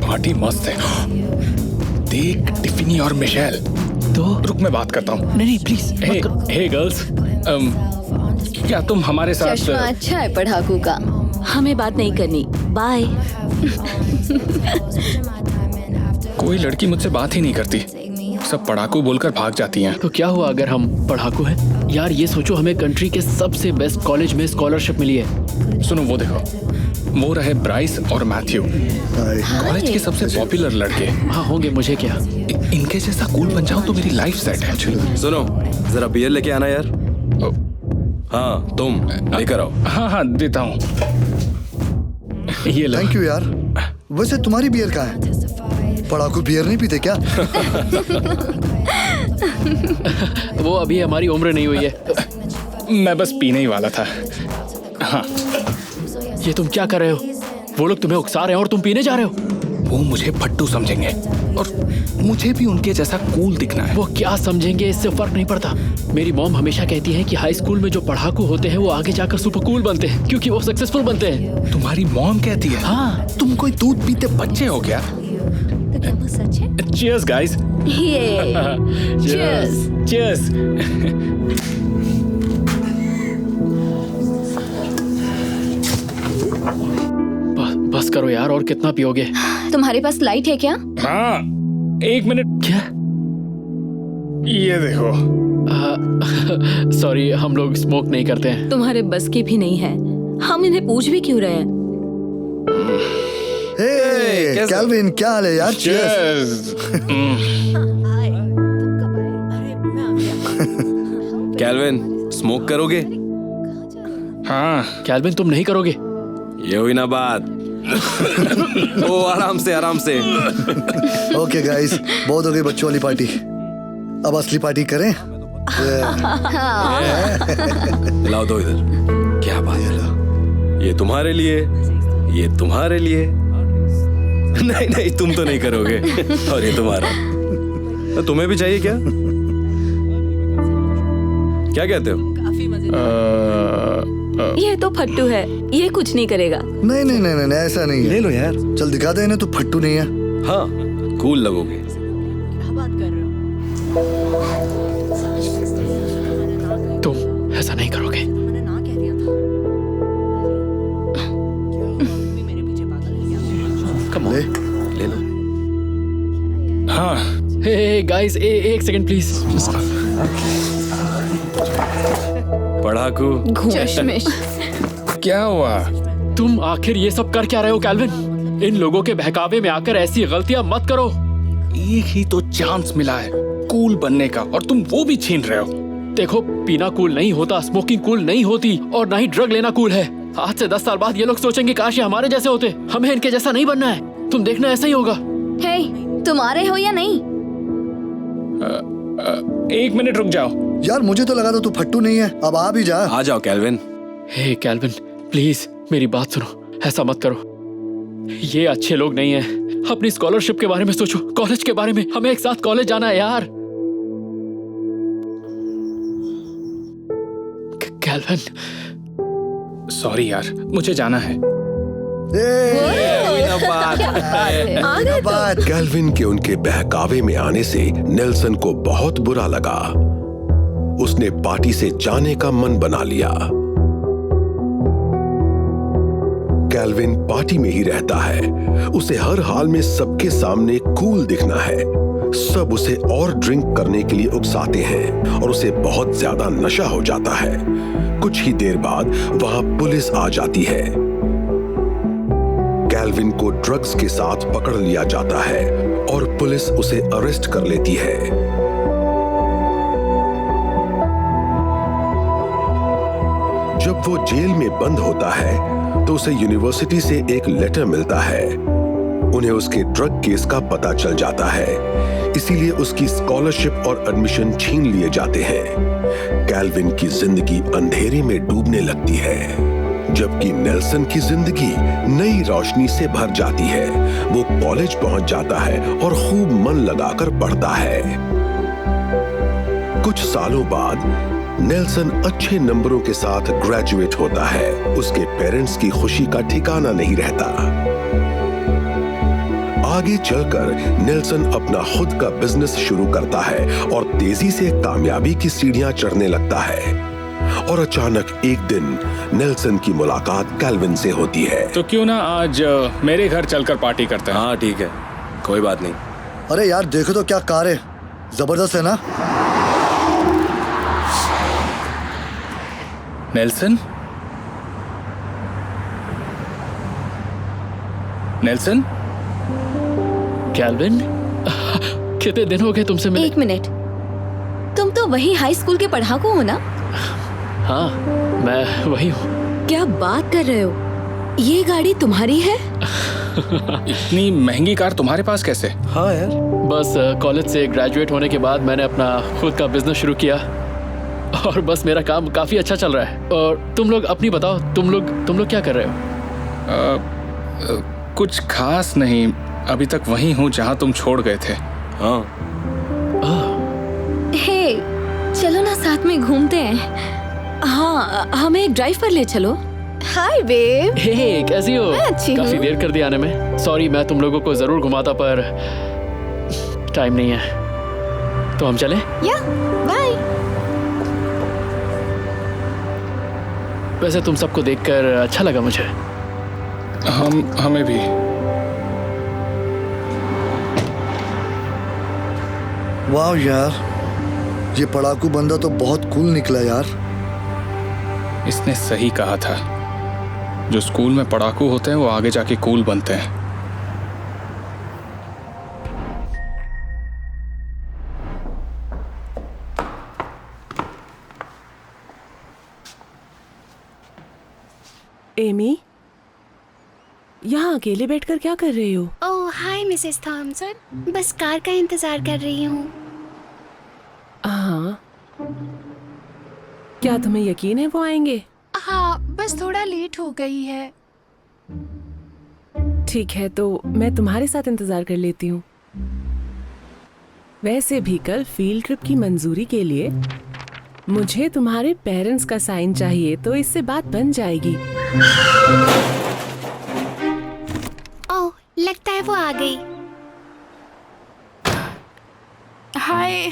Party मस्त है। देख टिफिनी और मिशेल। तो रुक मैं बात करता हूँ। नहीं प्लीज। हे गर्ल्स, क्या तुम हमारे साथ? चश्मा अच्छा है पढ़ाकू का। हमें बात नहीं करनी, बाय। कोई लड़की मुझसे बात ही नहीं करती, सब पढ़ाकू बोलकर भाग जाती हैं। तो क्या हुआ अगर हम पढ़ाकू हैं? यार ये सोचो, हमें कंट्री के सबसे बेस्ट कॉलेज में स्कॉलरशिप मिली है। सुनो वो देखो, वो रहे ब्राइस और मैथ्यू, कॉलेज के सबसे पॉपुलर लड़के। हाँ होंगे, मुझे क्या। इनके जैसा कूल बन जाऊं तो मेरी लाइफ सेट है। सुनो जरा बियर लेके आना यार। हाँ तुम लेकर आओ। हाँ हाँ देता हूँ, ये लो। थैंक यू यार। वैसे तुम्हारी बियर कहाँ है? पढ़ाकू बियर नहीं पीते क्या? वो अभी हमारी उम्र नहीं हुई है। मैं बस पीने ही वाला था। हाँ ये तुम क्या कर रहे हो? वो लोग तुम्हें उकसा रहे हैं और तुम पीने जा रहे हो। वो मुझे फट्टू समझेंगे और मुझे भी उनके जैसा कूल दिखना है। वो क्या समझेंगे, इससे फर्क नहीं पड़ता। मेरी मॉम हमेशा कहती है कि हाई स्कूल में जो पढ़ाकू होते हैं वो आगे जाकर सुपर कूल बनते हैं, क्योंकि वो सक्सेसफुल बनते हैं। तुम्हारी मॉम कहती है? हाँ। तुम कोई दूध पीते बच्चे हो क्या? तो क्या वो सच है? Cheers guys. Cheers. चीयर्स। बस करो यार, और कितना पियोगे? तुम्हारे पास लाइट है क्या? हाँ 1 मिनट। क्या? ये देखो। सॉरी, हम लोग स्मोक नहीं करते हैं। तुम्हारे बस की भी नहीं है, हम इन्हें पूछ भी क्यों रहे हैं? हे कैल्विन, क्या हाल है यार? चीयर्स। कैल्विन स्मोक करोगे? हाँ कैल्विन तुम नहीं करोगे? ये हुई ना बात। ओ आराम से आराम से। ओके गाइस, बहुत हो गई बच्चों वाली पार्टी, अब असली पार्टी करें। लाओ दो इधर। क्या बात है? ये तुम्हारे लिए, ये तुम्हारे लिए। नहीं नहीं तुम तो नहीं करोगे। और ये तुम्हारा। तो तुम्हें भी चाहिए क्या? क्या कहते हो? ये तो फट्टू है, ये कुछ नहीं करेगा। नहीं नहीं नहीं नहीं, ऐसा नहीं है। ले लो यार। चल दिखा दे इन्हें, तो फट्टू नहीं है। हाँ कूल लगोगे। तुम ऐसा नहीं करोगे। ले ले लो। हाँ। हे गाइस, एक सेकंड प्लीज। पढ़ाकू। चश्मिश। क्या हुआ? तुम आखिर ये सब कर क्या रहे हो कैल्विन? इन लोगों के बहकावे में आकर ऐसी गलतियां मत करो। एक ही तो चांस मिला है कूल बनने का और तुम वो भी छीन रहे हो। देखो, पीना कूल नहीं होता, स्मोकिंग कूल नहीं होती, और ना ही ड्रग लेना कूल है। आज से 10 साल बाद ये लोग सोचेंगे काश ये हमारे जैसे होते। हमें इनके जैसा नहीं बनना है। तुम देखना ऐसा ही होगा। हे, तुम आ रहे हो या नहीं? 1 मिनट रुक जाओ। यार, मुझे तो लगा था तू फट्टू नहीं है, अब आ भी जा। आ जाओ कैल्विन। हे कैल्विन, प्लीज मेरी बात सुनो, ऐसा मत करो। ये अच्छे लोग नहीं हैं। अपनी स्कॉलरशिप के बारे में सोचो, कॉलेज के बारे में। हमें एक साथ कॉलेज जाना है यार। कैल्विन, सॉरी यार, मुझे जाना है। बात कैल्विन के उनके बहकावे में आने से नेल्सन को बहुत बुरा लगा। उसने पार्टी से जाने का मन बना लिया। कैल्विन पार्टी में ही रहता है। उसे हर हाल में सबके सामने कूल दिखना है। सब उसे और ड्रिंक करने के लिए उकसाते हैं और उसे बहुत ज्यादा नशा हो जाता है। कुछ ही देर बाद वहां पुलिस आ जाती है। कैल्विन को ड्रग्स के साथ पकड़ लिया जाता है और पुलिस उसे अरेस्ट कर लेती है। जब वो जेल में बंद होता है तो उसे यूनिवर्सिटी से एक लेटर मिलता है। उन्हें उसके ड्रग केस का पता चल जाता है, इसीलिए उसकी स्कॉलरशिप और एडमिशन छीन लिए जाते हैं। कैल्विन की जिंदगी अंधेरे में डूबने लगती है, जबकि नेल्सन की जिंदगी नई रोशनी से भर जाती है। वो कॉलेज पहुंच जाता है और खूब मन लगाकर पढ़ता है। कुछ सालों बाद नेल्सन अच्छे नंबरों के साथ ग्रेजुएट होता है। उसके पेरेंट्स की खुशी का ठिकाना नहीं रहता। आगे चलकर नेल्सन अपना खुद का बिजनेस शुरू करता है और तेजी से कामयाबी की सीढ़ियां चढ़ने लगता है। और अचानक एक दिन नेल्सन की मुलाकात कैल्विन से होती है। तो क्यों ना आज मेरे घर चलकर पार्टी करते हैं? हाँ ठीक है, कोई बात नहीं। अरे यार देखो तो क्या कार है, जबरदस्त है ना? नेल्सन? नेल्सन? कैल्विन, कितने दिन हो गए तुमसे मिले? 1 मिनट, तुम तो वही हाई स्कूल के पढ़ाकू हो ना? हाँ, मैं वही हूँ। क्या बात कर रहे हो? ये गाड़ी तुम्हारी है? इतनी महंगी कार तुम्हारे पास कैसे? हाँ यार, बस कॉलेज से ग्रेजुएट होने के बाद मैंने अपना खुद का बिजनेस शुरू किया और बस मेरा काम काफी अच्छा चल रहा है। और तुम लोग अपनी बताओ, तुम लोग क्या कर रहे हो? कुछ खास नहीं, अभी तक वहीं हूँ जहाँ तुम छोड़ गए थे। हाँ। हे, चलो ना साथ में घूमते हैं। हाँ, हमें एक ड्राइव पर ले चलो। हाय बेब। हे, कैसी हो? मैं अच्छी हूँ। काफी देर कर दिया आने में। सॉरी, मैं तुम लोगों को जरूर घुमाता पर टाइम नहीं है। तो हम चले? या, बाय। वैसे तुम सबको देखकर अच्छा लगा मुझे। हमें भी। वाह यार, ये पढ़ाकू बंदा तो बहुत कूल निकला यार। इसने सही कहा था, जो स्कूल में पढ़ाकू होते हैं वो आगे जाके कूल बनते हैं। एमी, यहाँ अकेले बैठकर क्या कर रही हो? ओह हाय मिसेस थॉमसन, बस कार का इंतजार कर रही हूँ। हाँ, क्या तुम्हें यकीन है वो आएंगे? हाँ, बस थोड़ा लेट हो गई है। ठीक है, तो मैं तुम्हारे साथ इंतजार कर लेती हूँ। वैसे भी कल फील्ड ट्रिप की मंजूरी के लिए मुझे तुम्हारे पेरेंट्स का साइन चाहिए, तो इससे बात बन जाएगी। ओह, लगता है वो आ गई। हाय,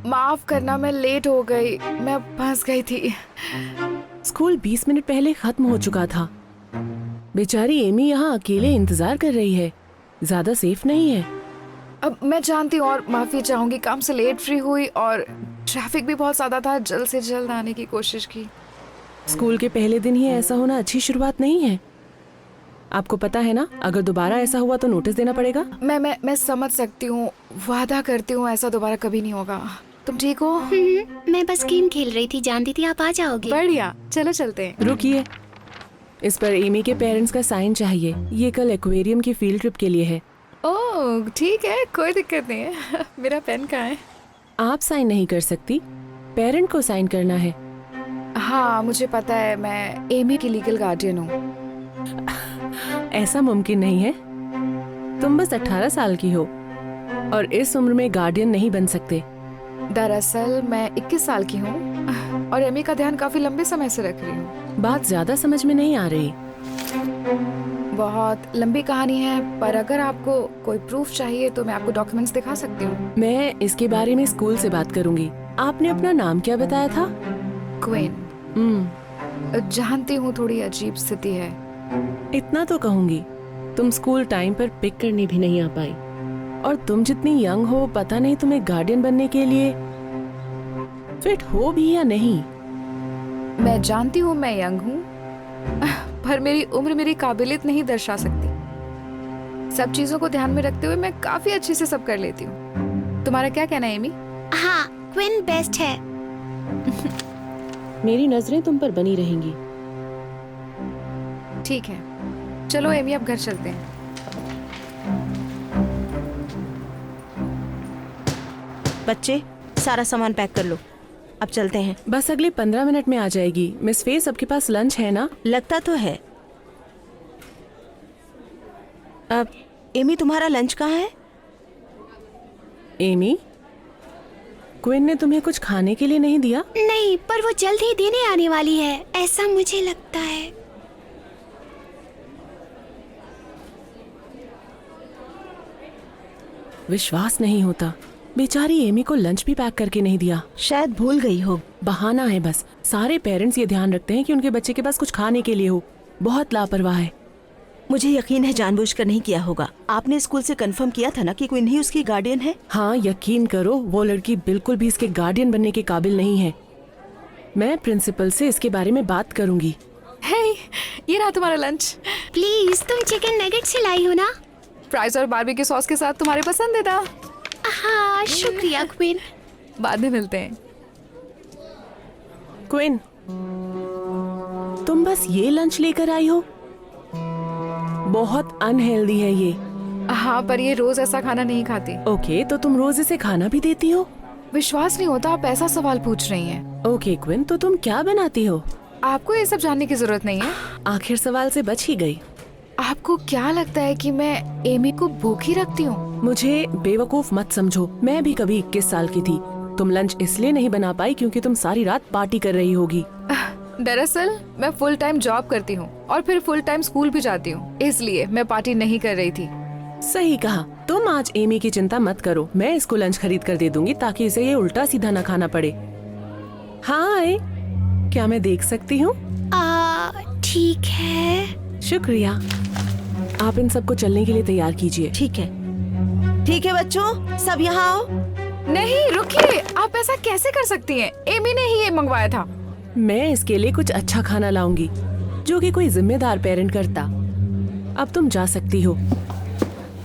माफ करना मैं लेट हो गई, मैं फंस गई थी। स्कूल 20 मिनट पहले खत्म हो चुका था। बेचारी एमी यहाँ अकेले इंतजार कर रही है, ज्यादा सेफ नहीं है। अब मैं जानती हूँ और माफी चाहूंगी, काम से लेट फ्री हुई और ट्रैफिक भी बहुत ज्यादा था, जल्द से जल्द आने की कोशिश की। स्कूल के पहले दिन ही ऐसा होना अच्छी शुरुआत नहीं है। आपको पता है ना, अगर दोबारा ऐसा हुआ तो नोटिस देना पड़ेगा। मैं समझ सकती हूँ, वादा करती हूँ ऐसा दोबारा कभी नहीं होगा। तुम ठीक हो? मैं बस गेम खेल रही थी, जानती थी आप आ जाओगे। बढ़िया, चलो चलते हैं। रुकिए, इस पर एमी के पेरेंट्स का साइन चाहिए। ये कल एक्वेरियम की फील्ड ट्रिप के लिए है। ओह ठीक है, कोई दिक्कत नहीं है। मेरा पेन कहाँ है? आप साइन नहीं कर सकती, पेरेंट को साइन करना है। हाँ मुझे पता है, मैं एमी की लीगल गार्डियन हूँ। ऐसा मुमकिन नहीं है, तुम बस 18 साल की हो और इस उम्र में गार्डियन नहीं बन सकते। दरअसल मैं 21 साल की हूँ और एमी का ध्यान काफी लंबे समय से रख रही हूँ। बात ज्यादा समझ में नहीं आ रही। बहुत लंबी कहानी है, पर अगर आपको कोई प्रूफ चाहिए तो मैं आपको डॉक्यूमेंट्स दिखा सकती हूँ। मैं इसके बारे में स्कूल से बात करूंगी। आपने अपना नाम क्या बताया था? क्वीन। जानती हूँ थोड़ी अजीब स्थिति है। इतना तो कहूंगी, तुम स्कूल टाइम पर पिक करने भी नहीं आ पाई, और तुम जितनी यंग हो पता नहीं तुम्हें गार्डियन बनने के लिए फिट हो भी या नहीं। मैं जानती हूँ मैं यंग हूँ, पर मेरी उम्र मेरी काबिलियत नहीं दर्शा सकती। सब चीजों को ध्यान में रखते हुए मैं काफी अच्छे से सब कर लेती हूँ। तुम्हारा क्या कहना है एमी? हाँ, क्वीन बेस्ट है। मेरी नजरें तुम पर बनी रहेंगी। ठीक है, चलो एमी अब घर चलते हैं। बच्चे, सारा सामान पैक कर लो, अब चलते हैं। बस अगले 15 मिनट में आ जाएगी। मिस फेस, आपके पास लंच है ना? लगता तो है। अब एमी, तुम्हारा लंच कहाँ है? एमी, क्वीन ने तुम्हें कुछ खाने के लिए नहीं दिया? नहीं, पर वो जल्द ही देने आने वाली है, ऐसा मुझे लगता है। विश्वास नहीं होता, बेचारी एमी को लंच भी पैक करके नहीं दिया। शायद भूल गई हो। बहाना है बस। सारे पेरेंट्स ये ध्यान रखते हैं कि उनके बच्चे के पास कुछ खाने के लिए हो। बहुत लापरवाह है। मुझे यकीन है जानबूझकर नहीं किया होगा। आपने स्कूल से कंफर्म किया था ना कि क्विन ही उसकी गार्डियन है? हाँ, यकीन करो वो लड़की बिल्कुल भी इसके गार्डियन बनने के काबिल नहीं है। मैं प्रिंसिपल से इसके बारे में बात करूंगी। हे, ये रहा तुम्हारा लंच। प्लीज तुम चिकन नगेट्स लाई हो ना? फ्राइज और बारबेक्यू सॉस के साथ तुम्हारे पसंदीदा। हाँ शुक्रिया क्वीन। बाद में मिलते हैं। क्विन, तुम बस ये लंच लेकर आई हो? बहुत अनहेल्दी है ये। हाँ, पर ये रोज ऐसा खाना नहीं खाती। ओके, तो तुम रोज इसे खाना भी देती हो? विश्वास नहीं होता आप ऐसा सवाल पूछ रही हैं। ओके क्विन, तो तुम क्या बनाती हो? आपको ये सब जानने की जरूरत नहीं है। आखिर सवाल से बच ही गई। आपको क्या लगता है कि मैं एमी को भूखी रखती हूँ? मुझे बेवकूफ मत समझो, मैं भी कभी 21 साल की थी। तुम लंच इसलिए नहीं बना पाई क्योंकि तुम सारी रात पार्टी कर रही होगी। दरअसल मैं फुल टाइम जॉब करती हूँ और फिर फुल टाइम स्कूल भी जाती हूँ, इसलिए मैं पार्टी नहीं कर रही थी। सही कहा। तुम आज एमी की चिंता मत करो, मैं इसको लंच खरीद कर दे दूंगी ताकि इसे ये उल्टा सीधा न खाना पड़े। हाँ आए, क्या मैं देख सकती हूँ? ठीक है। शुक्रिया। आप इन सबको चलने के लिए तैयार कीजिए। ठीक है। ठीक है बच्चों, सब यहाँ आओ। नहीं रुकिए, आप ऐसा कैसे कर सकती हैं? एमी ने ही ये मंगवाया था। मैं इसके लिए कुछ अच्छा खाना लाऊंगी जो कि कोई जिम्मेदार पेरेंट करता। अब तुम जा सकती हो।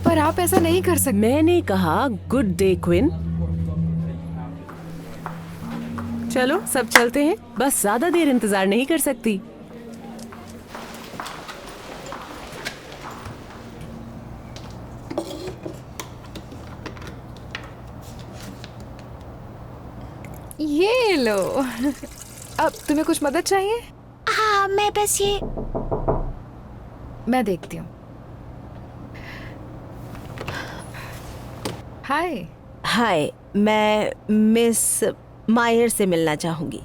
पर आप ऐसा नहीं कर सकते। मैंने कहा गुड डे क्विन। चलो सब चलते हैं, बस ज्यादा देर इंतजार नहीं कर सकती। ये लो। अब तुम्हें कुछ मदद चाहिए? हाँ मैं बस ये। मैं देखती हूँ। हाय। हाय, मैं मिस मायर से मिलना चाहूंगी।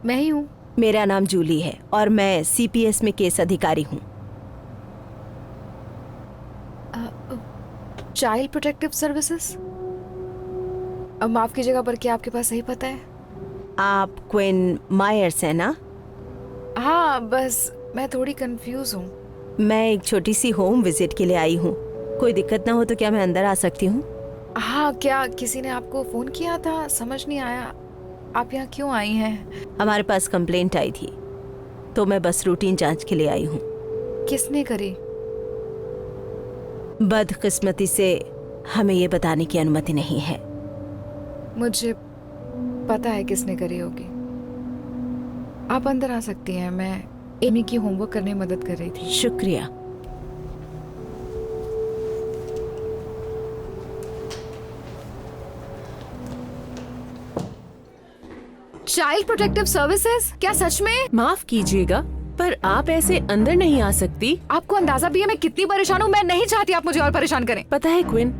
मैं ही हूँ। मेरा नाम जूली है और मैं सीपीएस में केस अधिकारी हूँ। Child protective services. अब माफ कीजिएगा, पर क्या आपके पास सही पता है? आप क्विन मायर्स है ना? हाँ, बस मैं थोड़ी कंफ्यूज हूँ। मैं एक छोटी सी होम विजिट के लिए आई हूँ। कोई दिक्कत ना हो तो क्या मैं अंदर आ सकती हूँ? हाँ, क्या किसी ने आपको फोन किया था? समझ नहीं आया, आप यहाँ क्यों आई हैं? हमारे पास कंप्लेंट आई थी तो मैं बस रूटीन जांच के लिए आई हूँ। किसने करी? बदकिस्मती से हमें ये बताने की अनुमति नहीं है। मुझे पता है किसने करी होगी। आप अंदर आ सकती हैं, मैं एमी की होमवर्क करने में मदद कर रही थी। शुक्रिया। Child protective services? क्या सच में? माफ कीजिएगा, पर आप ऐसे अंदर नहीं आ सकती। आपको अंदाजा भी है मैं कितनी परेशान हूँ। मैं नहीं चाहती आप मुझे और परेशान करें। पता है क्विन,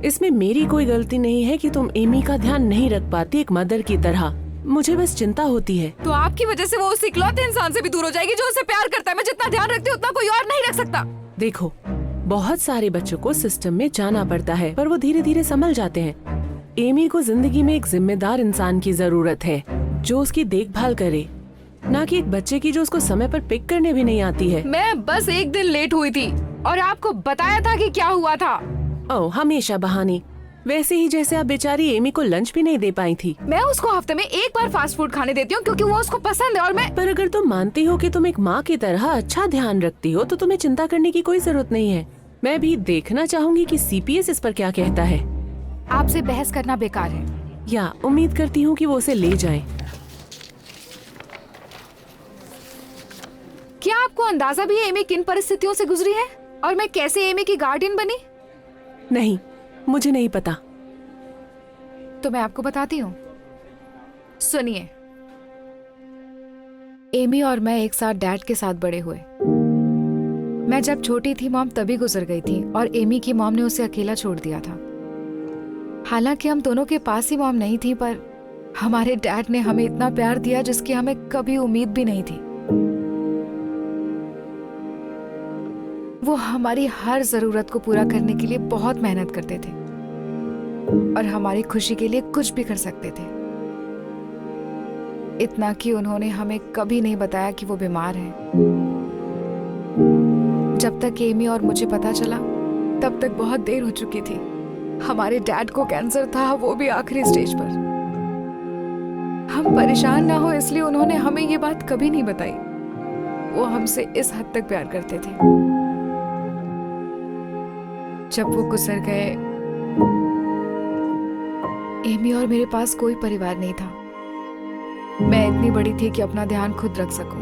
इसमें मेरी कोई गलती नहीं है कि तुम एमी का ध्यान नहीं रख पाती एक मदर की तरह। मुझे बस चिंता होती है। तो आपकी वजह से वो उस इकलौते इंसान से भी दूर हो जाएगी जो उसे प्यार करता है। मैं जितना ध्यान रखती हूँ उतना कोई और नहीं रख सकता। देखो, बहुत सारे बच्चों को सिस्टम में जाना पड़ता है पर वो धीरे धीरे संभल जाते हैं। एमी को जिंदगी में एक जिम्मेदार इंसान की जरूरत है जो उसकी देखभाल करे, ना कि एक बच्चे की जो उसको समय पर पिक करने भी नहीं आती है। मैं बस एक दिन लेट हुई थी और आपको बताया था कि क्या हुआ था। ओह, हमेशा बहाने। वैसे ही जैसे आप बेचारी एमी को लंच भी नहीं दे पाई थी। मैं उसको हफ्ते में एक बार फास्ट फूड खाने देती हूँ क्योंकि वो उसको पसंद है। और मैं पर अगर तुम मानती हो कि तुम एक माँ की तरह अच्छा ध्यान रखती हो तो तुम्हें चिंता करने की कोई जरूरत नहीं है। मैं भी देखना चाहूंगी कि सीपीएस इस पर क्या कहता है। आपसे बहस करना बेकार है। या उम्मीद करती हूँ कि वो उसे ले जाए। क्या आपको अंदाजा भी है एमी किन परिस्थितियों से गुजरी है और मैं कैसे एमी की गार्डियन बनी? नहीं, मुझे नहीं पता। तो मैं आपको बताती हूँ, सुनिए। एमी और मैं एक साथ डैड के साथ बड़े हुए। मैं जब छोटी थी मॉम तभी गुजर गई थी और एमी की मॉम ने उसे अकेला छोड़ दिया था। हालांकि हम दोनों के पास ही मॉम नहीं थी, पर हमारे डैड ने हमें इतना प्यार दिया जिसकी हमें कभी उम्मीद भी नहीं थी। वो हमारी हर जरूरत को पूरा करने के लिए बहुत मेहनत करते थे और हमारी खुशी के लिए कुछ भी कर सकते थे। इतना कि उन्होंने हमें कभी नहीं बताया कि वो बीमार हैं। जब तक एमी और मुझे पता चला तब तक बहुत देर हो चुकी थी। हमारे डैड को कैंसर था, वो भी आखिरी स्टेज पर। हम परेशान ना हो इसलिए उन्होंने हमें ये बात कभी नहीं बताई। वो हमसे इस हद तक प्यार करते थे। जब वो गुजर गए, एमी और मेरे पास कोई परिवार नहीं था। मैं इतनी बड़ी थी कि अपना ध्यान खुद रख सकूं,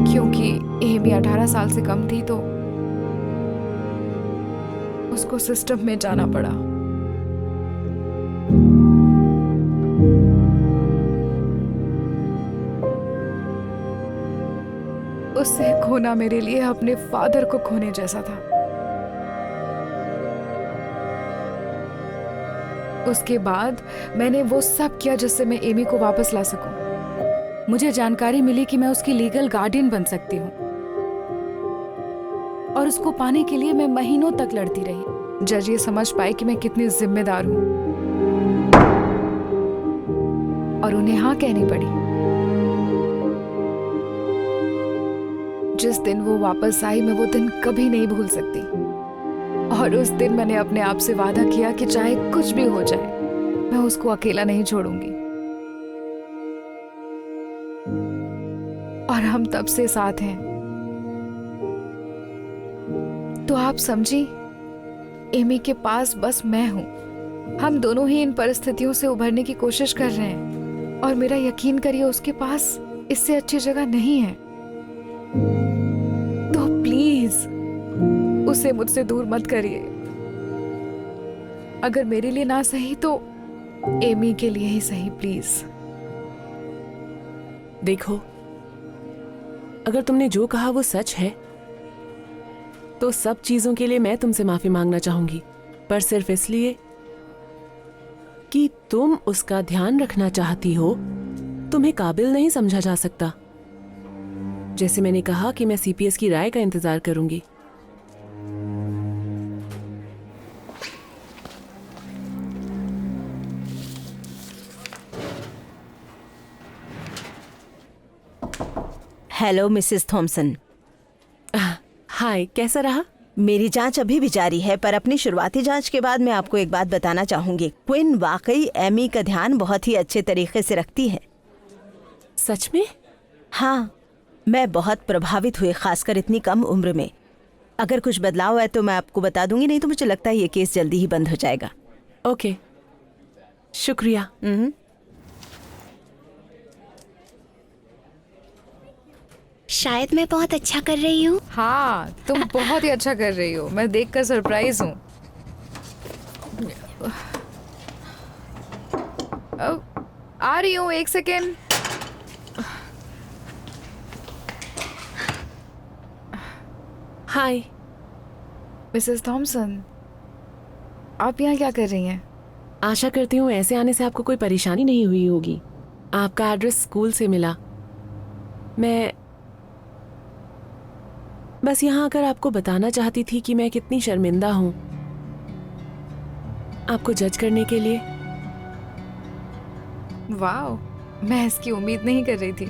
क्योंकि एमी 18 साल से कम थी तो उसको सिस्टम में जाना पड़ा। उसे खोना मेरे लिए अपने फादर को खोने जैसा था। उसके बाद मैंने वो सब किया जिससे मैं एमी को वापस ला सकूं। मुझे जानकारी मिली कि मैं उसकी लीगल गार्डियन बन सकती हूँ और उसको पाने के लिए मैं महीनों तक लड़ती रही। जज ये समझ पाए कि मैं कितनी जिम्मेदार हूँ और उन्हें हाँ कहनी पड़ी। जिस दिन वो वापस आई मैं वो दिन कभी नहीं भूल सकती। और उस दिन मैंने अपने आप से वादा किया कि चाहे कुछ भी हो जाए मैं उसको अकेला नहीं छोड़ूंगी। और हम तब से साथ हैं। तो आप समझी, एमी के पास बस मैं हूं। हम दोनों ही इन परिस्थितियों से उभरने की कोशिश कर रहे हैं और मेरा यकीन करिए उसके पास इससे अच्छी जगह नहीं है। तो प्लीज उसे मुझसे दूर मत करिए। अगर मेरे लिए ना सही तो एमी के लिए ही सही, प्लीज। देखो, अगर तुमने जो कहा वो सच है तो सब चीजों के लिए मैं तुमसे माफी मांगना चाहूंगी, पर सिर्फ इसलिए कि तुम उसका ध्यान रखना चाहती हो। तुम्हें काबिल नहीं समझा जा सकता। जैसे मैंने कहा कि मैं सीपीएस की राय का इंतजार करूंगी। Hello Mrs Thompson. हाय, कैसा रहा? मेरी जांच अभी भी जारी है, पर अपनी शुरुआती जांच के बाद मैं आपको एक बात बताना चाहूंगी। क्विन वाकई एमी का ध्यान बहुत ही अच्छे तरीके से रखती है। सच में? हाँ, मैं बहुत प्रभावित हुई, खासकर इतनी कम उम्र में। अगर कुछ बदलाव है तो मैं आपको बता दूंगी, नहीं तो मुझे लगता है ये केस जल्दी ही बंद हो जाएगा। ओके, शुक्रिया। शायद मैं बहुत अच्छा कर रही हूँ। हाँ, तुम बहुत ही अच्छा कर रही हो। मैं देखकर सरप्राइज हूँ। आ रही हूँ, एक सेकेंड। हाय मिसेस थॉमसन, आप यहाँ क्या कर रही हैं? आशा करती हूँ ऐसे आने से आपको कोई परेशानी नहीं हुई होगी। आपका एड्रेस स्कूल से मिला। मैं बस यहाँ आकर आपको बताना चाहती थी कि मैं कितनी शर्मिंदा हूँ आपको जज करने के लिए। वाओ, मैं इसकी उम्मीद नहीं कर रही थी।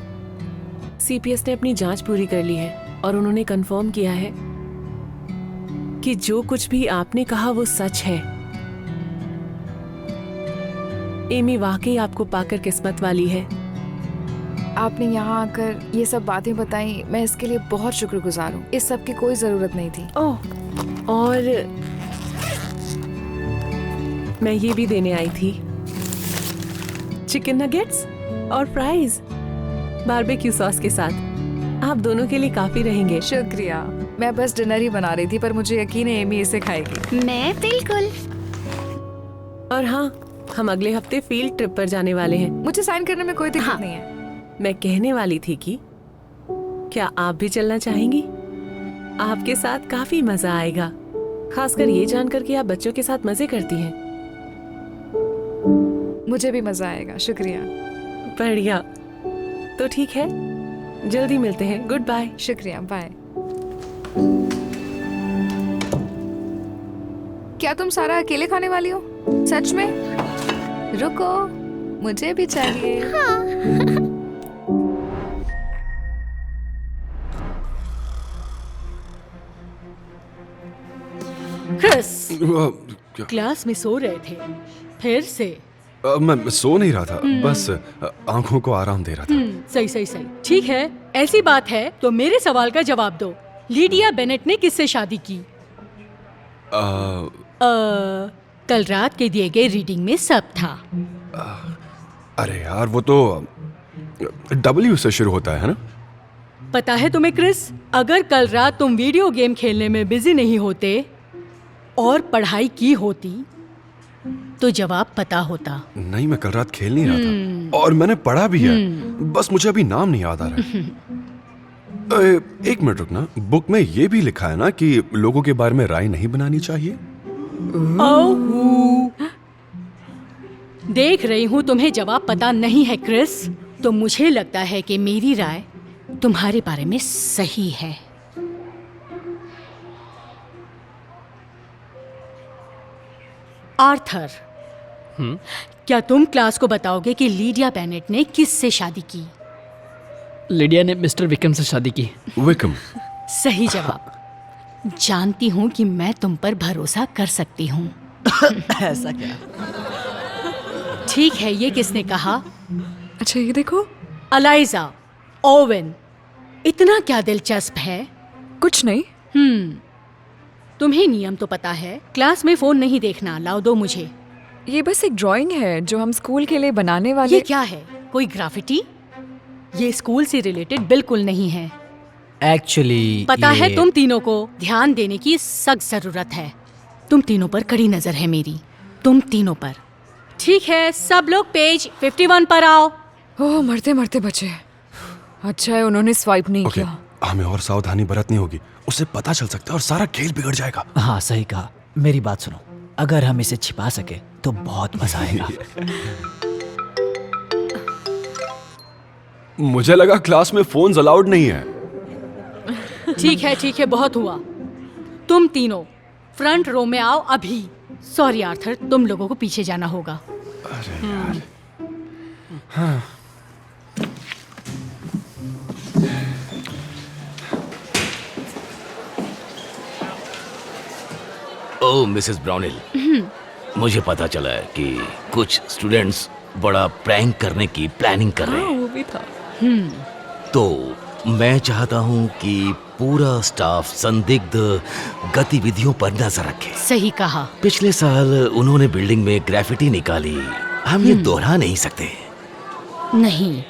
सीपीएस ने अपनी जांच पूरी कर ली है और उन्होंने कंफर्म किया है कि जो कुछ भी आपने कहा वो सच है। एमी वाकई आपको पाकर किस्मत वाली है। आपने यहाँ आकर ये सब बातें बताई, मैं इसके लिए बहुत शुक्रगुजार हूँ। इस सब की कोई जरूरत नहीं थी। ओह, और मैं ये भी देने आई थी, चिकन नगेट्स और फ्राइज बारबेक्यू सॉस के साथ। आप दोनों के लिए काफी रहेंगे। शुक्रिया। मैं बस डिनर ही बना रही थी, पर मुझे यकीन है एमी इसे खाएगी। मैं बिल्कुल। और हाँ, हम अगले हफ्ते फील्ड ट्रिप पर जाने वाले हैं। मुझे साइन करने में कोई दिक्कत नहीं है। मैं कहने वाली थी कि क्या आप भी चलना चाहेंगी? आपके साथ काफी मजा आएगा, खासकर ये जानकर कि आप बच्चों के साथ मजे करती हैं। मुझे भी मजा आएगा। शुक्रिया। बढ़िया, तो ठीक है, जल्दी मिलते हैं। Good bye. शुक्रिया, बाय। क्या तुम सारा अकेले खाने वाली हो? सच में? रुको, मुझे भी चाहिए। क्रिस, क्लास में सो रहे थे, फिर से। मैं सो नहीं रहा था, बस आंखों को आराम दे रहा था। सही सही सही, ठीक है। ऐसी बात है तो मेरे सवाल का जवाब दो। लीडिया बेनेट ने किससे शादी की? कल रात के दिए गए रीडिंग में सब था। अरे यार, वो तो W से शुरू होता है ना? पता है तुम्हें क्रिस, अगर कल रात तुम वीडियो गेम खेलने में बिजी नहीं होते और पढ़ाई की होती तो जवाब पता होता। नहीं, मैं कल रात खेल नहीं रहा था और मैंने पढ़ा भी है, बस मुझे अभी नाम नहीं याद आ रहा है। एक मिनट रुकना, बुक में ये भी लिखा है ना कि लोगों के बारे में राय नहीं बनानी चाहिए। देख रही हूँ तुम्हें जवाब पता नहीं है क्रिस, तो मुझे लगता है कि मेरी राय तुम्हारे बारे में सही है। आर्थर, क्या तुम क्लास को बताओगे कि लीडिया बेनेट ने किससे शादी की? लिडिया ने मिस्टर विक्रम से शादी की। विक्रम? सही जवाब। जानती हूँ कि मैं तुम पर भरोसा कर सकती हूँ। ऐसा क्या? ठीक है, ये किसने कहा? अच्छा, ये देखो। अलाइजा, ओवेन, इतना क्या दिलचस्प है? कुछ नहीं। तुम्हें नियम तो पता है, क्लास में फोन नहीं देखना। लाओ, दो मुझे। ये बस एक ड्राइंग है जो हम स्कूल के लिए बनाने वाले। ये क्या है? कोई ग्राफिटी? ये स्कूल से रिलेटेड बिल्कुल नहीं है। एक्चुअली पता है, तुम तीनों को ध्यान देने की सख्त जरूरत है। तुम तीनों पर कड़ी नजर है मेरी, तुम तीनों पर। ठीक है, सब लोग पेज 51 पर आओ। ओह, मरते मरते बचे। अच्छा है उन्होंने स्वाइप नहीं ओके, किया। हमें और सावधानी बरतनी होगी, उसे पता चल सकता है और सारा खेल बिगड़ जाएगा। हाँ, सही कहा। मेरी बात सुनो, अगर हम इसे छिपा सके तो बहुत मजा आएगा। मुझे लगा क्लास में फोन्स अलाउड नहीं है। ठीक है, बहुत हुआ। तुम तीनों फ्रंट रो में आओ अभी। सॉरी आर्थर, तुम लोगों को पीछे जाना होगा। अरे यार। हाँ। ओह मिसेस ब्राउनिल, मुझे पता चला है कि कुछ स्टूडेंट्स बड़ा प्रैंक करने की प्लानिंग कर रहे हैं। वो भी था। तो मैं चाहता हूँ कि पूरा स्टाफ संदिग्ध गतिविधियों पर नजर रखे। सही कहा। पिछले साल उन्होंने बिल्डिंग में ग्रेफिटी निकाली, हम ये दोहरा नहीं सकते। नहीं,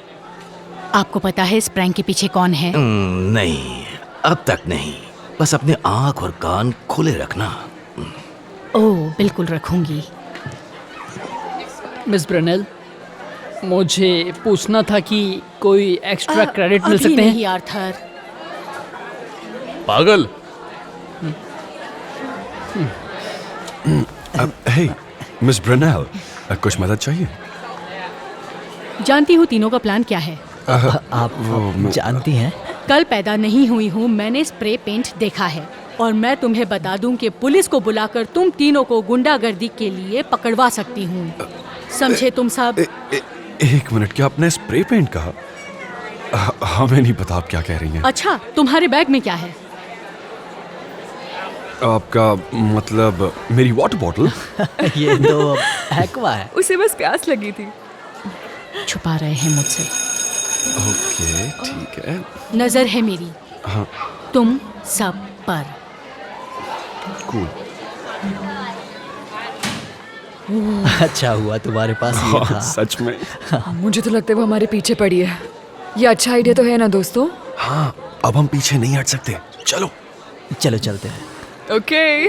आपको पता है इस प्रैंक के पीछे कौन है? नहीं, अब तक नहीं। बस अपने आंख और कान खुले रखना। ओह, बिल्कुल रखूंगी। मिस ब्रनेल, मुझे पूछना था कि कोई एक्स्ट्रा क्रेडिट मिल सकते हैं? नहीं आर्थर। पागल। हे मिस ब्रनेल, कुछ मदद चाहिए? जानती हूँ तीनों का प्लान क्या है। आप जानती हैं? कल पैदा नहीं हुई हूँ, मैंने स्प्रे पेंट देखा है और मैं तुम्हें बता दूं कि पुलिस को बुलाकर तुम तीनों को गुंडागर्दी के लिए पकड़वा सकती हूँ। समझे तुम सब? एक मिनट, क्या आपने स्प्रे पेंट कहा? हमें नहीं पता आप क्या कह रही हैं। अच्छा, तुम्हारे बैग में क्या है? आपका मतलब मेरी वाटर बॉटल? ये तो एक्वा है। उसे बस प्यास लगी थी। छुपा रहे हैं मुझसे। ओके, ठीक है। नजर है मेरी। हाँ। तुम सब पर। कूल। अच्छा हुआ तुम्हारे पास ये था। सच में। मुझे तो लगता है वो हमारे पीछे पड़ी है। ये अच्छा आइडिया तो है ना दोस्तों? हाँ, अब हम पीछे नहीं हट सकते। चलो चलो चलते हैं। ओके।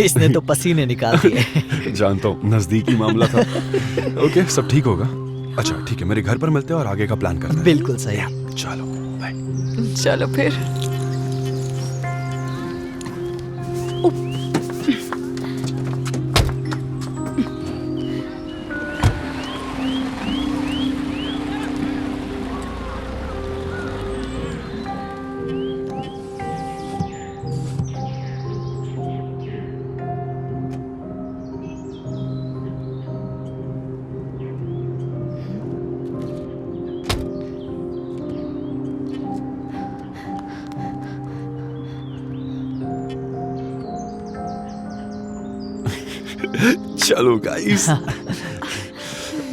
इसने तो पसीने निकाल दिए। जानता हूँ, नजदीकी मामला था। ओके, सब ठीक होगा। अच्छा ठीक है, मेरे घर पर मिलते हैं और आगे का प्लान करते हैं। बिल्कुल सही। चलो बाय। चलो फिर। चलो गाइस,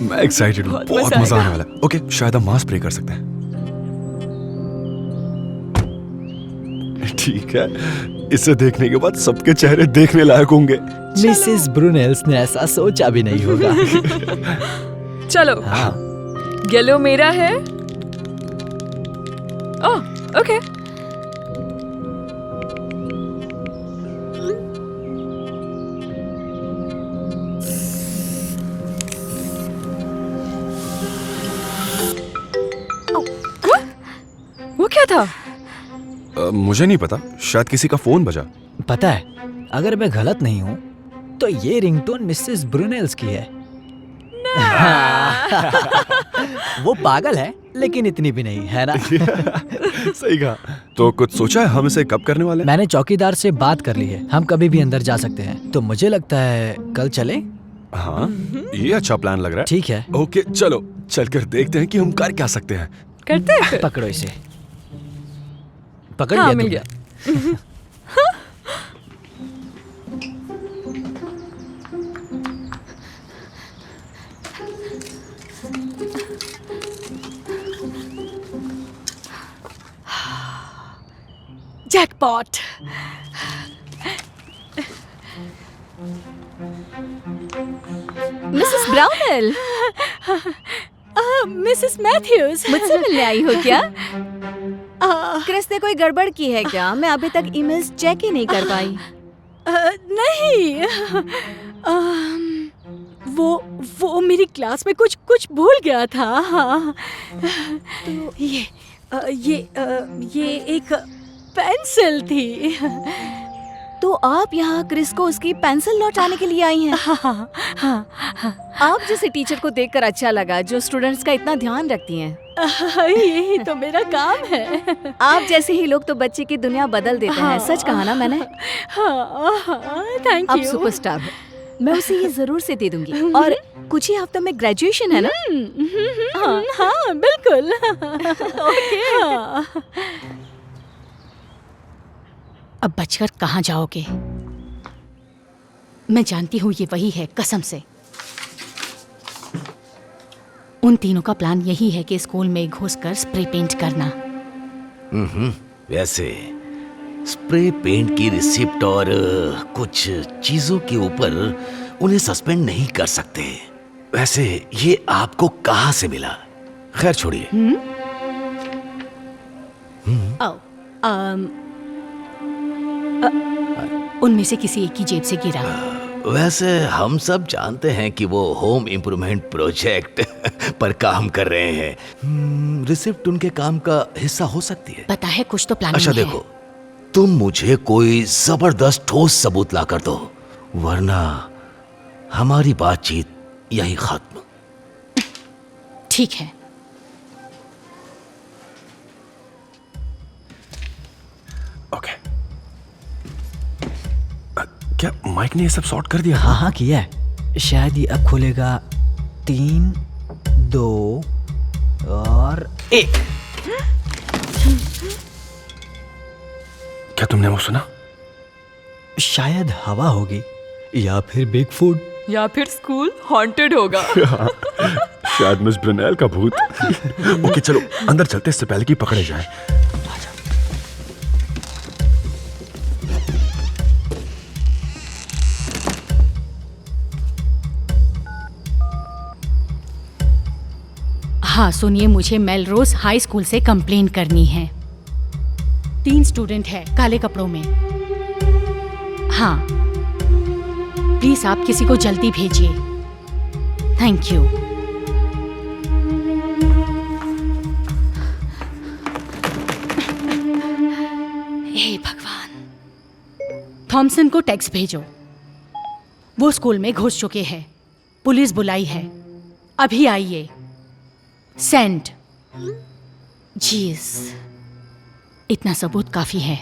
मैं एक्साइटेड हूँ, बहुत मजा आने वाला है। ओके, शायद हम मास्क स्प्रे कर सकते हैं। ठीक है, इसे देखने के बाद सबके चेहरे देखने लायक होंगे। मिसेस ब्रुनेल्स ने ऐसा सोचा भी नहीं होगा। चलो, हाँ। येलो मेरा है। ओह, ओके। वो क्या था? मुझे नहीं पता, शायद किसी का फोन बजा। पता है, अगर मैं गलत नहीं हूँ तो ये रिंगटोन मिसेस ब्रुनेल्स की है। वो पागल है, लेकिन इतनी भी नहीं है ना। सही कहा। तो कुछ सोचा है हम इसे कब करने वाले हैं? मैंने चौकीदार से बात कर ली है, हम कभी भी अंदर जा सकते हैं। तो मुझे लगता है कल चलें। हाँ, ये अच्छा प्लान लग रहा है। ठीक है। ओके, चलो चलकर देखते हैं कि हम कर क्या सकते हैं। करते हैं। पकड़ो इसे। पकड़ हाँ, लिया मिल तुमने? गया। Jackpot. Mrs Brownell. Mrs Mathews, मुझसे मिलने आई हो क्या? क्रिस ने कोई गड़बड़ की है क्या? मैं अभी तक ईमेल्स चेक ही नहीं कर पाई। नहीं, वो मेरी क्लास में कुछ भूल गया था। हाँ। तो ये एक पेंसिल थी। तो आप यहाँ क्रिस को उसकी पेंसिल लौटाने के लिए आई हैं? हाँ, हाँ, हाँ। आप जैसे टीचर को देखकर अच्छा लगा जो स्टूडेंट्स का इतना ध्यान रखती हैं। यही तो मेरा काम है। आप जैसे ही लोग तो बच्चे की दुनिया बदल देते हैं। सच कहा ना मैंने? थैंक आप यू। सुपरस्टार हो। मैं उसे ये जरूर से दे दूंगी। और कुछ ही हफ्तों में ग्रेजुएशन है ना? हाँ, बिल्कुल। ओके। अब बचकर कहाँ जाओगे? मैं जानती हूँ ये वही है, कसम से। उन तीनों का प्लान यही है कि स्कूल में घुसकर स्प्रे पेंट करना। वैसे स्प्रे पेंट की रिसिप्ट और कुछ चीजों के ऊपर उन्हें सस्पेंड नहीं कर सकते। वैसे ये आपको कहाँ से मिला? खैर छोड़िए। उनमें से किसी एक की जेब से गिरा। वैसे हम सब जानते हैं कि वो होम इम्प्रूवमेंट प्रोजेक्ट पर काम कर रहे हैं। रिसिप्ट उनके काम का हिस्सा हो सकती है। पता है, कुछ तो प्लानिंग अच्छा है। देखो, तुम मुझे कोई जबरदस्त ठोस सबूत ला कर दो, वरना हमारी बातचीत यहीं खत्म। ठीक है। ओके। क्या माइक ने ये सब सॉर्ट कर दिया? हाँ, किया है। शायद ये अब खुलेगा। 3, 2 और 1। क्या तुमने वो सुना? शायद हवा होगी, या फिर बिग फूड, या फिर स्कूल हॉन्टेड होगा। शायद मिस ब्रुनेल का भूत। ओके चलो अंदर चलते, इससे पहले कि पकड़े जाएं। हाँ सुनिए, मुझे मेलरोज हाई स्कूल से कंप्लेन करनी है। 3 स्टूडेंट है काले कपड़ों में। हाँ प्लीज आप किसी को जल्दी भेजिए। Thank you. हे भगवान। थॉमसन को टेक्स्ट भेजो, वो स्कूल में घुस चुके हैं। पुलिस बुलाई है, अभी आइए। सेंड। जीस, इतना सबूत काफी है।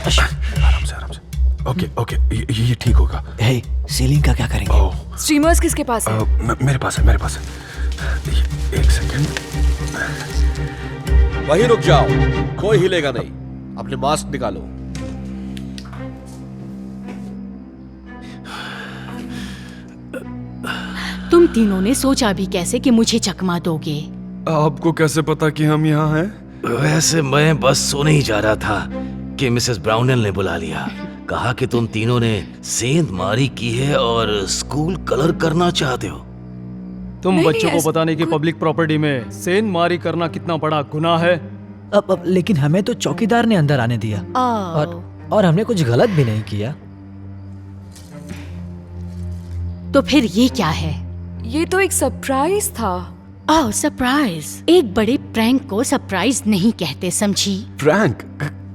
आराम से। ओके, ये ठीक होगा। हे, सीलिंग का क्या करेंगे? स्ट्रीमर्स किसके पास है? मेरे पास है। एक सेकंड। वहीं रुक जाओ, कोई हिलेगा नहीं। अपने मास्क निकालो। तुम तीनों ने सोचा भी कैसे कि मुझे चकमा दोगे? आपको कैसे पता कि हम यहाँ हैं? वैसे मैं बस सोने ही जा रहा था कि मिसेस ब्राउनल ने बुला लिया। कहा कि तुम तीनों ने सेंधमारी की है और स्कूल कलर करना चाहते हो। तुम बच्चों को पता नहीं कि पब्लिक प्रॉपर्टी में सेंधमारी करना कितना बड़ा गुनाह है। अब लेकिन हमें तो चौकीदार ने अंदर आने दिया और हमने कुछ गलत भी नहीं किया। तो फिर ये क्या है? ये तो एक सरप्राइज था। ओह सरप्राइज। एक बड़े प्रैंक को सरप्राइज नहीं कहते, समझी? प्रैंक?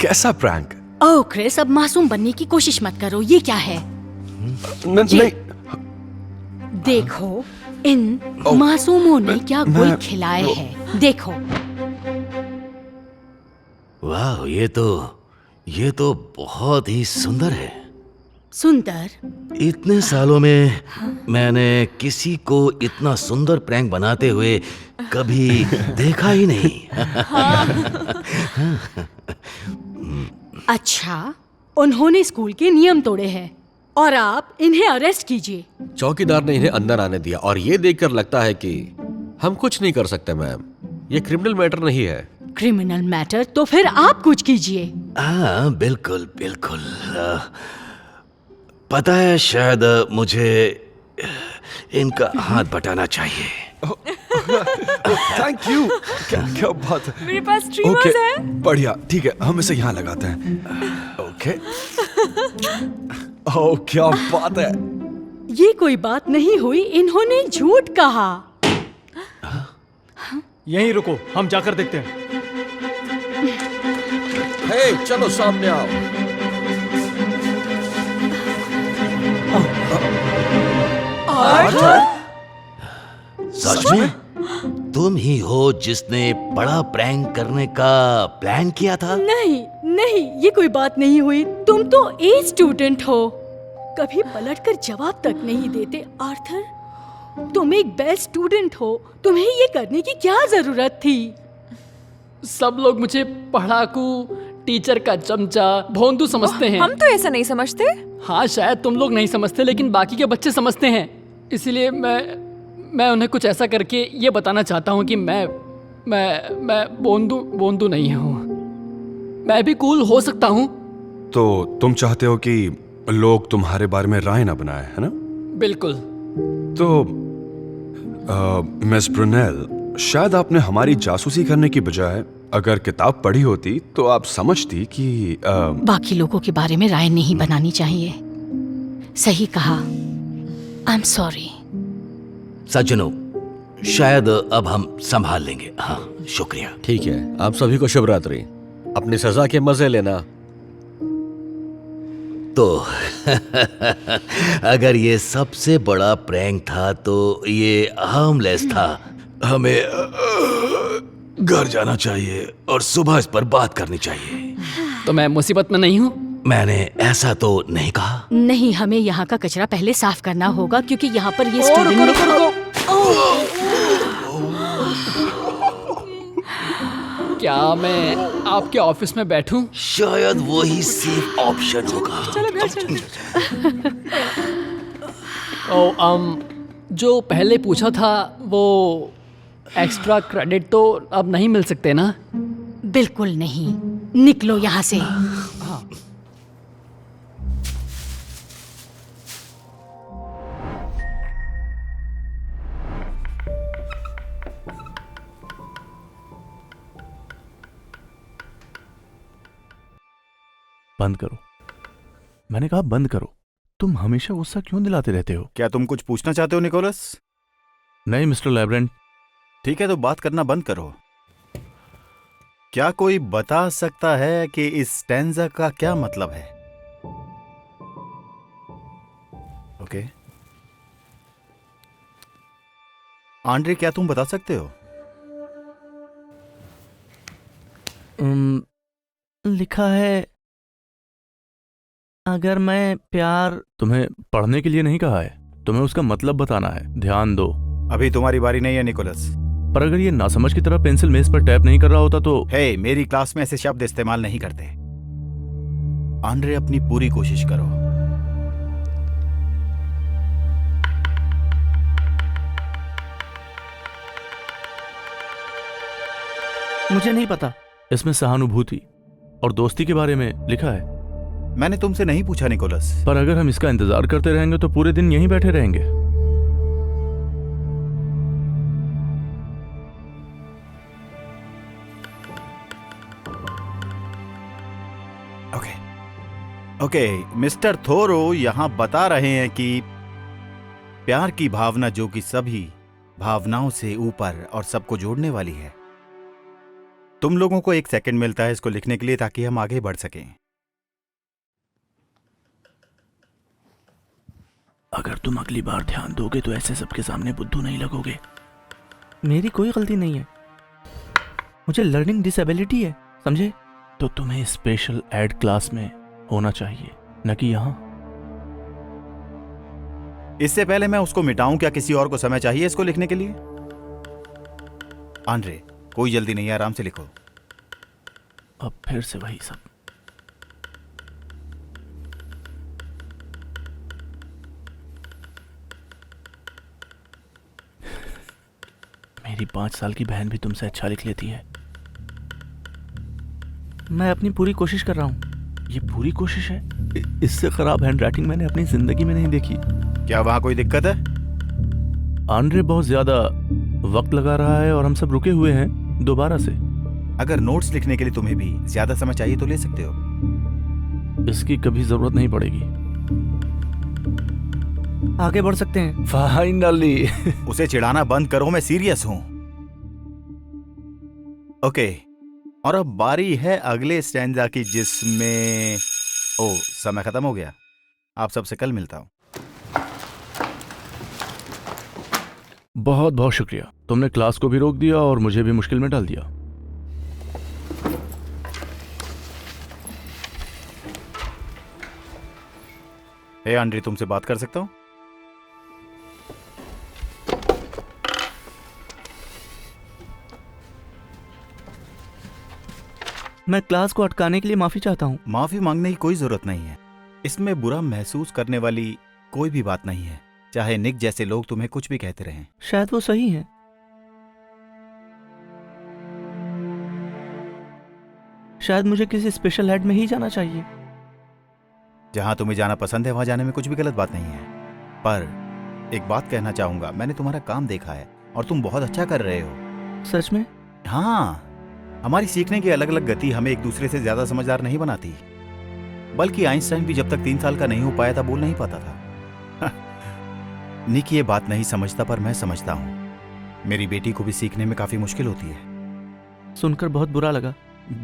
कैसा प्रैंक? ओह क्रिस, अब मासूम बनने की कोशिश मत करो। ये क्या है? नहीं। देखो इन मासूमों ने क्या गुल खिलाए हैं, देखो। वाह, ये तो बहुत ही सुंदर है। सुंदर? इतने सालों में मैंने किसी को इतना सुंदर प्रैंक बनाते हुए कभी देखा ही नहीं। अच्छा, उन्होंने स्कूल के नियम तोड़े हैं और आप इन्हें अरेस्ट कीजिए। चौकीदार ने इन्हें अंदर आने दिया और ये देखकर लगता है कि हम कुछ नहीं कर सकते मैम। ये क्रिमिनल मैटर नहीं है। Criminal matter? तो फिर आप कुछ कीजिए। हाँ बिल्कुल बिल्कुल। पता है, शायद मुझे इनका हाथ बटाना चाहिए। Thank you. क्या बात है। मेरे पास स्ट्रीमर्स है। बढ़िया, ठीक है, हम इसे यहाँ लगाते हैं। ओके। ओह क्या बात है। ये कोई बात नहीं हुई, इन्होंने झूठ कहा। यहीं रुको, हम जाकर देखते हैं। हे, चलो सामने आओ। सच में? तुम ही हो जिसने बड़ा प्रैंक करने का प्लान किया था? नहीं नहीं, ये कोई बात नहीं हुई। तुम तो ए स्टूडेंट हो, कभी पलटकर जवाब तक नहीं देते। आर्थर, तुम एक बेस्ट स्टूडेंट हो, तुम्हें ये करने की क्या जरूरत थी? सब लोग मुझे पढ़ाकू, टीचर का चमचा, भोंदू समझते हैं। हम तो ऐसा नहीं समझते। हाँ शायद तुम लोग नहीं समझते, लेकिन बाकी के बच्चे समझते हैं। इसीलिए मैं उन्हें कुछ ऐसा करके ये बताना चाहता हूँ कि मैं बोंदू नहीं हूँ। मैं भी कूल हो सकता हूँ। तो तुम चाहते हो कि लोग तुम्हारे बारे में राय ना बनाए, है ना? बिल्कुल। तो मिस ब्रुनेल, शायद आपने हमारी जासूसी करने की बजाय अगर किताब पढ़ी होती तो आप समझती कि बाकी लोगों के बारे में राय नहीं बनानी चाहिए। सही कहा। I am sorry. सज्जनों, शायद अब हम संभाल लेंगे। हाँ शुक्रिया। ठीक है, आप सभी को शुभ रात्रि। अपनी सजा के मजे लेना। तो अगर ये सबसे बड़ा प्रैंक था तो ये हार्मलेस था। हमें घर जाना चाहिए और सुबह इस पर बात करनी चाहिए। तो मैं मुसीबत में नहीं हूँ? मैंने ऐसा तो नहीं कहा। नहीं, हमें यहाँ का कचरा पहले साफ करना होगा क्योंकि यहाँ पर ये क्या मैं आपके ऑफिस में बैठूं? शायद वही सेफ ऑप्शन होगा। जो पहले पूछा था वो एक्स्ट्रा क्रेडिट तो अब नहीं मिल सकते ना? बिल्कुल नहीं। निकलो यहाँ से। बंद करो। मैंने कहा बंद करो। तुम हमेशा गुस्सा क्यों दिलाते रहते हो? क्या तुम कुछ पूछना चाहते हो निकोलस? नहीं मिस्टर लैब्रेंट। ठीक है, तो बात करना बंद करो। क्या कोई बता सकता है कि इस स्टैंजा का क्या मतलब है? ओके आंड्रे, क्या तुम बता सकते हो? लिखा है, अगर मैं प्यार। तुम्हें पढ़ने के लिए नहीं कहा है, तुम्हें उसका मतलब बताना है। ध्यान दो। अभी तुम्हारी बारी नहीं है निकोलस। पर अगर ये नासमझ की तरह पेंसिल मेज पर टैप नहीं कर रहा होता तो। हे, मेरी क्लास में ऐसे शब्द इस्तेमाल नहीं करते। आंड्रे, अपनी पूरी कोशिश करो। मुझे नहीं पता। इसमें सहानुभूति और दोस्ती के बारे में लिखा है। मैंने तुमसे नहीं पूछा निकोलस। पर अगर हम इसका इंतजार करते रहेंगे तो पूरे दिन यहीं बैठे रहेंगे। ओके, मिस्टर थोरो यहाँ बता रहे हैं कि प्यार की भावना जो कि सभी भावनाओं से ऊपर और सबको जोड़ने वाली है। तुम लोगों को 1 सेकंड मिलता है इसको लिखने के लिए ताकि हम आगे बढ़ सकें। अगर तुम अगली बार ध्यान दोगे तो ऐसे सबके सामने बुद्धू नहीं लगोगे। मेरी कोई गलती नहीं है, मुझे लर्निंग डिसेबिलिटी है, समझे? तो तुम्हें स्पेशल एड क्लास में होना चाहिए, न कि यहाँ। इससे पहले मैं उसको मिटाऊं, क्या किसी और को समय चाहिए इसको लिखने के लिए? आंद्रे, कोई जल्दी नहीं है, आराम से लिखो। अब फिर से वही सब। मेरी 5 साल की बहन भी तुमसे अच्छा लिख लेती है। मैं अपनी पूरी कोशिश कर रहा हूँ। ये पूरी कोशिश है। इससे खराब हैंडराइटिंग मैंने अपनी जिंदगी में नहीं देखी। क्या वहां कोई दिक्कत है? आंद्रे बहुत ज्यादा वक्त लगा रहा है और हम सब रुके हुए हैं दोबारा से। अगर नोट्स लिखने के लिए तुम्हें भी ज्यादा समय चाहिए तो ले सकते हो। इसकी कभी जरूरत नहीं पड़ेगी। आगे बढ़ सकते हैं। फाइनली। उसे चिढ़ाना बंद करो, मैं सीरियस हूं। ओके, और अब बारी है अगले स्टैंजा की, जिसमें समय खत्म हो गया। आप सबसे कल मिलता हूं। बहुत बहुत शुक्रिया, तुमने क्लास को भी रोक दिया और मुझे भी मुश्किल में डाल दिया। हे आंड्री, तुमसे बात कर सकता हूं? मैं क्लास को अटकाने के लिए माफी चाहता हूँ। माफी मांगने की कोई जरूरत नहीं है। इसमें बुरा महसूस करने वाली कोई भी बात नहीं है, चाहे निक जैसे लोग तुम्हें कुछ भी कहते रहें। शायद वो सही है। शायद मुझे किसी स्पेशल हेड में ही जाना चाहिए। जहां तुम्हें जाना पसंद है वहां जाने में कुछ भी गलत बात नहीं है। पर एक बात कहना चाहूंगा, मैंने तुम्हारा काम देखा है और तुम बहुत अच्छा कर रहे हो। सच में? हाँ, हमारी सीखने की अलग अलग गति हमें एक दूसरे से ज्यादा समझदार नहीं बनाती। बल्कि आइंस्टाइन भी जब तक 3 साल का नहीं हो पाया था बोल नहीं पाता था। निक ये बात नहीं समझता, पर मैं समझता हूं। मेरी बेटी को भी सीखने में काफी मुश्किल होती है। सुनकर बहुत बुरा लगा।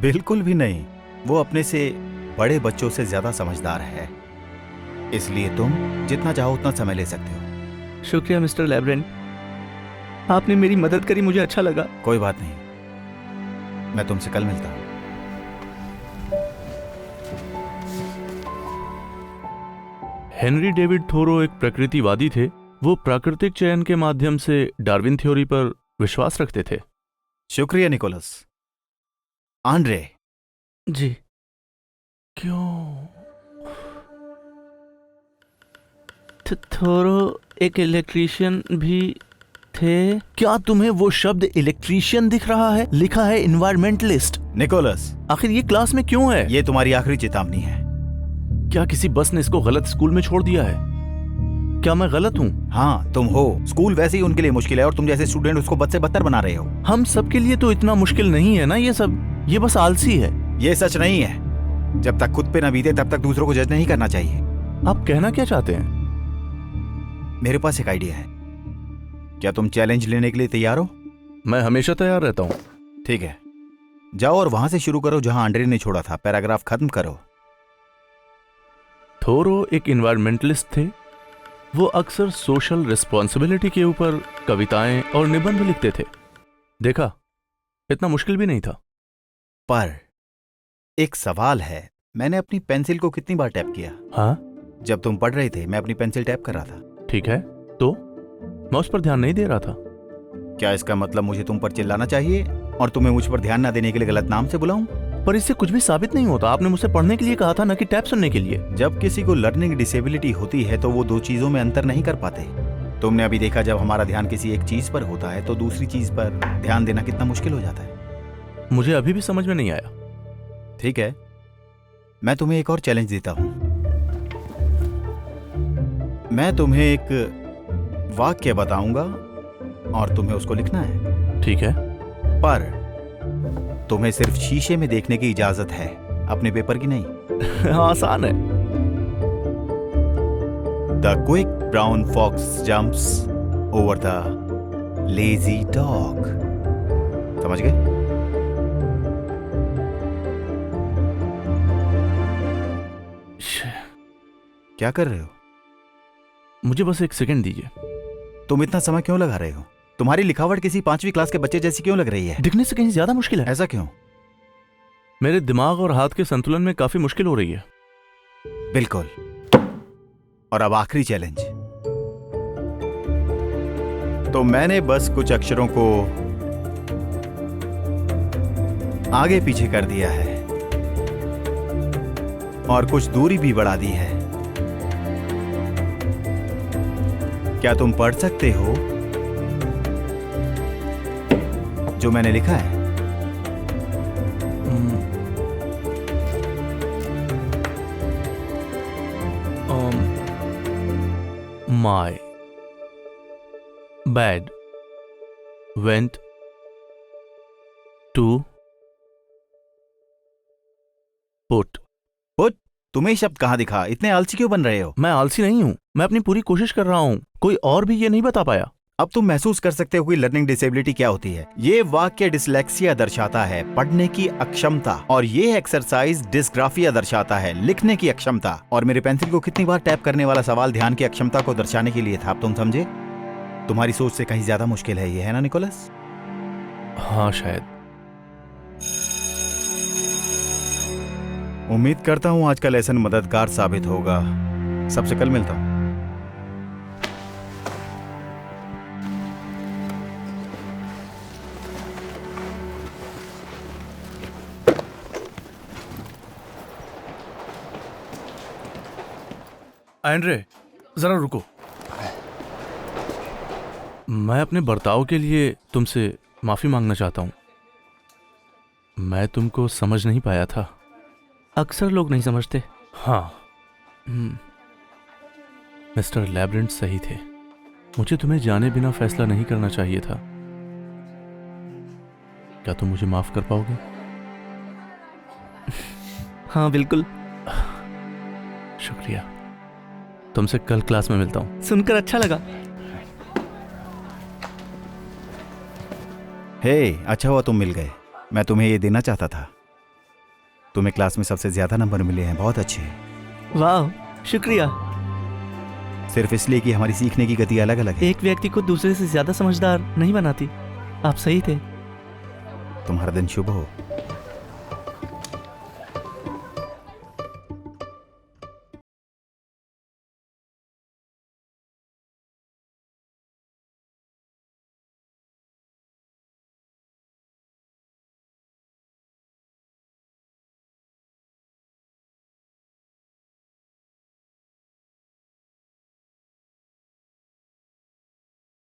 बिल्कुल भी नहीं, वो अपने से बड़े बच्चों से ज्यादा समझदार है। इसलिए तुम जितना चाहो उतना समय ले सकते हो। शुक्रिया मिस्टर लैब्रेंट, आपने मेरी मदद करी, मुझे अच्छा लगा। कोई बात नहीं, मैं तुमसे कल मिलता हूं। हेनरी डेविड थोरो एक प्रकृतिवादी थे। वो प्राकृतिक चयन के माध्यम से डार्विन थ्योरी पर विश्वास रखते थे। शुक्रिया निकोलस। आंड्रे जी। क्यों? थोरो एक इलेक्ट्रीशियन भी थे। क्या तुम्हें वो शब्द इलेक्ट्रीशियन दिख रहा है? लिखा है इन्वायरमेंटलिस्ट। निकोलस, आखिर ये क्लास में क्यों है? ये तुम्हारी आखिरी चेतावनी है। क्या किसी बस ने इसको गलत स्कूल में छोड़ दिया है? क्या मैं गलत हूँ? हाँ, तुम हो। स्कूल वैसे ही उनके लिए मुश्किल है और तुम जैसे स्टूडेंट उसको बद से बदतर बना रहे हो। हम सब के लिए तो इतना मुश्किल नहीं है ना ये सब। ये बस आलसी है। ये सच नहीं है। जब तक खुद पे न बीते तब तक दूसरों को जज नहीं करना चाहिए। आप कहना क्या चाहते हैं? मेरे पास एक आइडिया है। क्या तुम चैलेंज लेने के लिए तैयार हो? मैं हमेशा तैयार रहता हूँ। ठीक है, जाओ और वहां से शुरू करो जहां आंड्रे ने छोड़ा था। पैराग्राफ खत्म करो। थोरो एक इन्वायरमेंटलिस्ट थे। वो अक्सर सोशल रिस्पॉन्सिबिलिटी के ऊपर कविताएं और निबंध लिखते थे। देखा, इतना मुश्किल भी नहीं था। पर एक सवाल है, मैंने अपनी पेंसिल को कितनी बार टैप किया? हाँ? जब तुम पढ़ रहे थे मैं अपनी पेंसिल टैप कर रहा था। ठीक है, तो मैं उस पर ध्यान नहीं दे रहा था। क्या इसका मतलब मुझे तुम पर चिल्लाना चाहिए और तुम्हें मुझ पर ध्यान न देने के लिए गलत नाम से बुलाऊं? पर इससे कुछ भी साबित नहीं होता। आपने मुझसे पढ़ने के लिए कहा था, न कि टैप सुनने के लिए। जब किसी को लर्निंग डिसेबिलिटी होती है तो वो 2 चीजों में अंतर नहीं कर पाते। तुमने अभी देखा, जब हमारा ध्यान किसी एक चीज पर होता है तो दूसरी चीज पर ध्यान देना कितना मुश्किल हो जाता है। मुझे अभी भी समझ में नहीं आया। ठीक है, मैं तुम्हें एक और चैलेंज देता हूं। मैं तुम्हें एक वाक्य बताऊंगा और तुम्हें उसको लिखना है। ठीक है। पर तुम्हें सिर्फ शीशे में देखने की इजाजत है, अपने पेपर की नहीं। आसान है। The quick brown fox jumps over the lazy dog. समझ गए? क्या कर रहे हो? मुझे बस एक सेकंड दीजिए। तुम इतना समय क्यों लगा रहे हो? तुम्हारी लिखावट किसी 5वीं क्लास के बच्चे जैसी क्यों लग रही है? दिखने से कहीं ज्यादा मुश्किल है। ऐसा क्यों? मेरे दिमाग और हाथ के संतुलन में काफी मुश्किल हो रही है। बिल्कुल। और अब आखिरी चैलेंज। तो मैंने बस कुछ अक्षरों को आगे पीछे कर दिया है और कुछ दूरी भी बढ़ा दी है। क्या तुम पढ़ सकते हो जो मैंने लिखा है? My bed went to put। तुम्हें ये शब्द कहाँ दिखा? इतने आलसी क्यों बन रहे हो? मैं आलसी नहीं हूं, मैं अपनी पूरी कोशिश कर रहा हूं। कोई और भी ये नहीं बता पाया। अब तुम महसूस कर सकते हो कि लर्निंग डिसेबिलिटी क्या होती है। ये वाक्य डिसलेक्सिया दर्शाता है, पढ़ने की अक्षमता, और ये एक्सरसाइज डिस्ग्राफिया दर्शाता है, लिखने की अक्षमता। और मेरे पेंसिल को कितनी बार टैप करने वाला सवाल ध्यान की अक्षमता को दर्शाने के लिए था। अब तुम समझे? तुम्हारी सोच से कहीं ज्यादा मुश्किल है ये, है ना निकोलस? हाँ शायद। उम्मीद करता हूं आज का लेसन मददगार साबित होगा। सबसे कल मिलता हूं। एंड्रे, जरा रुको। मैं अपने बर्ताव के लिए तुमसे माफी मांगना चाहता हूं। मैं तुमको समझ नहीं पाया था। अक्सर लोग नहीं समझते। हाँ, मिस्टर लैब्रिंथ सही थे। मुझे तुम्हें जाने बिना फैसला नहीं करना चाहिए था। क्या तुम मुझे माफ कर पाओगे? हाँ बिल्कुल। शुक्रिया। तुमसे कल क्लास में मिलता हूं। सुनकर अच्छा लगा। हे, अच्छा हुआ तुम मिल गए। मैं तुम्हें ये देना चाहता था। तुम्हें क्लास में सबसे ज्यादा नंबर मिले हैं, बहुत अच्छे। वाह, शुक्रिया। सिर्फ इसलिए कि हमारी सीखने की गति अलग अलग है। एक व्यक्ति को दूसरे से ज्यादा समझदार नहीं बनाती। आप सही थे। तुम्हारा दिन शुभ हो।